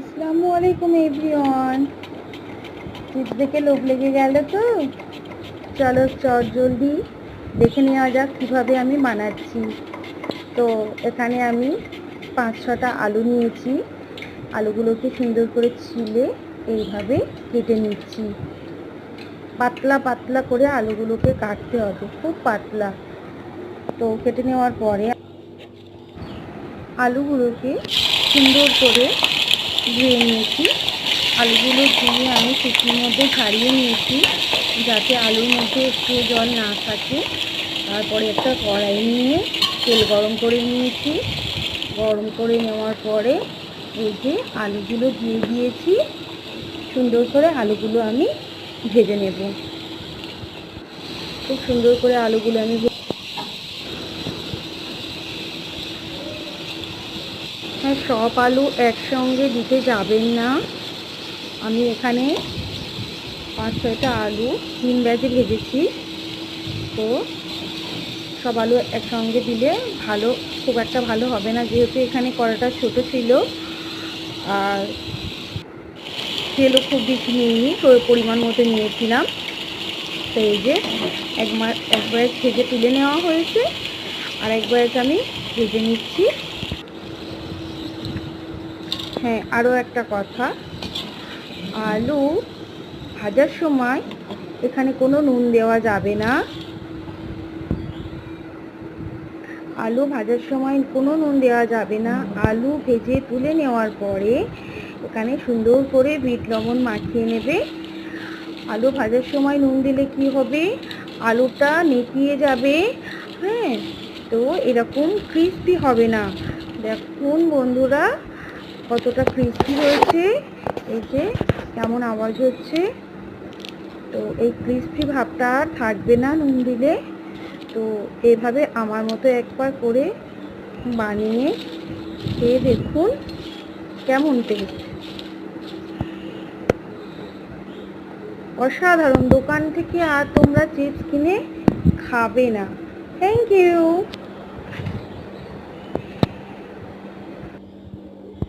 আসসালামু আলাইকুম everyone. Chips দেখে লোভ লেগে গেল তো? চলো চট জলদি দেখে নেওয়া যাক কীভাবে আমি বানাচ্ছি। তো এখানে আমি 5-6টা আলু নিয়েছি। আলুগুলোকে সুন্দর করে ছিলে এইভাবে কেটে নিচ্ছি। পাতলা পাতলা করে আলুগুলোকে কাটতে হবে, খুব পাতলা। তো কেটে নেওয়ার পরে আলুগুলোকে সুন্দর করে ধুয়ে নিয়েছি। আলুগুলো ধুয়ে আমি শুকনোর মধ্যে ছাড়িয়ে নিয়েছি যাতে আলুর মধ্যে একটু জল না থাকে। তারপরে একটা কড়াই নিয়ে তেল গরম করে নিয়েছি। গরম করে নেওয়ার পরে এই যে আলুগুলো দিয়ে দিয়েছি। সুন্দর করে আলুগুলো আমি ভেজে নেব। খুব সুন্দর করে আলুগুলো আমি সব আলু একসঙ্গে দিতে যাবেন না। আমি এখানে 5-6টা আলু 3 ব্যাচে ভেজেছি। তো সব আলু একসঙ্গে দিলে খুব একটা ভালো হবে না, যেহেতু এখানে কড়াটা ছোট ছিল আর তেলও খুব বেশি নিইনি, পরিমাণ মতো নিয়েছিলাম। তো এই যে একবার ভেজে তুলে নেওয়া হয়েছে, আর একবার আমি ভেজে নিচ্ছি। হ্যাঁ, আরও একটা কথা, আলু ভাজার সময় এখানে কোনো নুন দেওয়া যাবে না। আলু ভাজার সময় কোনো নুন দেওয়া যাবে না। আলু ভেজে তুলে নেওয়ার পরে এখানে সুন্দর করে বিট লবণ মাখিয়ে নেবে। আলু ভাজার সময় নুন দিলে কি হবে, আলুটা নেতিয়ে যাবে। হ্যাঁ, তো এরকম ক্রিস্পি হবে না। দেখুন বন্ধুরা কতটা ক্রিস্পি হয়েছে, এই যে কেমন আওয়াজ হচ্ছে। তো এই ক্রিস্পি ভাবটা আর থাকবে না নুন দিলে। তো এইভাবে আমার মতো একবার করে বানিয়ে খেয়ে দেখুন কেমন টেস্ট। অসাধারণ। দোকান থেকে আর তোমরা চিপস কিনে খাবে না। Thank you.